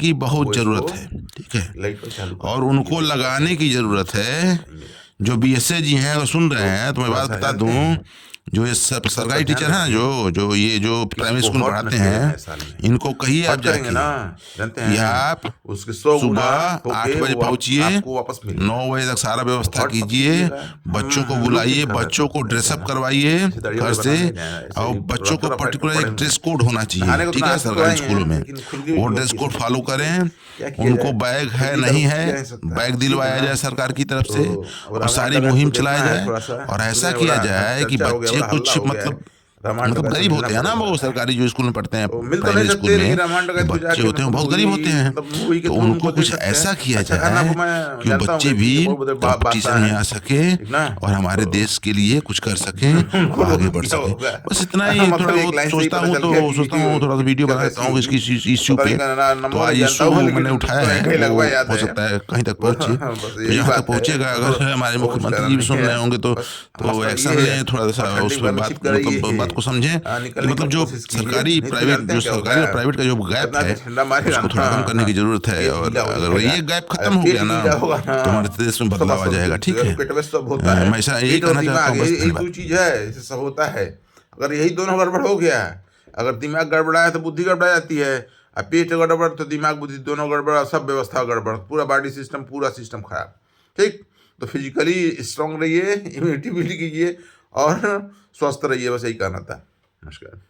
की बहुत वो ज़रूरत इसको है, ठीक है, लाइट को चालू कर और उनको लगाने की ज़रूरत है। जो बीएसए जी हैं, अगर सुन रहे हैं तो मैं बात बता दूं, जो ये सरकारी टीचर है ना, जो ये जो प्राइमरी स्कूल में बहुत पढ़ाते मुश्किल है हैं, साल में। इनको कहिए आप बात करेंगे जाके ना, जानते कि हैं आप उसके 100 गुना सुबह 8 बजे पहुंचिए, आपको वापस मिलेगा। 9 बजे तक सारा व्यवस्था बहुत कीजिए, कीजिएगा। बच्चों को हम लोग बुलाइए, किस कर रहे बच्चों थे, को ऐसे ड्रेसअप ना, करवाइए ऐसे दाढ़ी घर वाले से, बनाने जाए, ऐसे और ही बच्चों को रफ्तार फाइट पर्टिकुलर पड़े एक में। ड्रेस कोड होना चाहिए, नहाने को ठीक तो है, आज तो सरकारी आए हैं, स्कूलों में लेकिन खुल के भी वो क्यों ड्रेस किए कोड सब फॉलो चीज़? करें। क्या किया उनको जाए? बैग है खुद ही नहीं करो, है, किया नहीं सकता। बैग ठीक दिलवाया है ना? जाए सरकार की तरफ से, तो अब और हमें सारी अंडरग्राड मुहिम को चलाया देखना है जाए, थोड़ा सा। और ऐसा उसमें किया बड़ा जाए कि चर्चा हो गया, बच्चे बड़ा हल्ला कुछ हो गया है। मतलब रामायण मतलब का गरीब समझना होते हैं ना पड़ेगा। वो सरकारी जो स्कूल में पढ़ते हैं, तो मिल तो नहीं प्राइमरी सकते, स्कूल लेकिन में रामायण का जो तो बच्चे जाके होते हैं मतलब बहुत गरीब मूवी होते हैं, मतलब मूवी के तो थ्रू उनको उनको दे कुछ सकते हैं। ऐसा किया अच्छा खाना जाए को मैं कि वो जानता हूँ बच्चे कि भी ठीक है, बहुत टीचर बादशाह में हैं, आ सके ठीक ना। और हमारे तो देश के लिए कुछ कर सकें उनको और आगे बढ़ क्या सके। होगा, बस इतना ही थोड़ा मतलब एक बहुत लाइन से ही पता चल गया सोचता हूँ थोड़ा सा वीडियो पिक्चर बना देता कैसी हूँ होगी। इसकी इश्यू पता पे। नहीं तो नंबर आज नहीं जानता इशू हूँ, मैंने लेकिन उठाया तो है, एक ही वो लगवा याद हो है। सकता है कहीं तक पहुँचे, बस तो यही जहाँ तक बात है, पहुँचेगा अगर हमारे और कुछ मुख्यमंत्री करना जी भी नहीं सुन है। रहे होंगे तो बस एक्शन ये है, लें थोड़ा सा और उस ठंडी पर वार्निशिप बात, कराइए, मतलब बात को समझें कि निकलने की मतलब जो कोशिश कीजिए, सरकारी नहीं तो प्राइवेट जानते जो हैं क्या सरकारी होगा। और प्राइवेट का जो गैप इतना है तो झंडा मारेगा उसको थोड़ा कम करने की जरूरत है। पेट और गीला हो अगर जाएगा। ये गैप अगर खत्म हो पेट गया ना गीला होगा तो हमारे देश में तो बदलाव आ बस जाएगा। ठीक है, पेट में सब होता है, मैं ऐसा यही पेट और कहना चाहता दिमाग हूँ, बस यही दो धन्यवाद। चीज है, इससे सब होता है। अगर यही दोनों गड़बड़ हो गया, अगर दिमाग गड़बड़ा है तो बुद्धि गड़बड़ा जाती है, और पेट गड़बड़ तो दिमाग बुद्धि दोनों गड़बड़, सब व्यवस्था गड़बड़, पूरा बॉडी सिस्टम पूरा सिस्टम खराब। ठीक, तो फिजिकली स्ट्रांग रहिए, इम्यूनिटी बिल्ड कीजिए और स्वस्थ रहिए, बस यही कहना था। नमस्कार।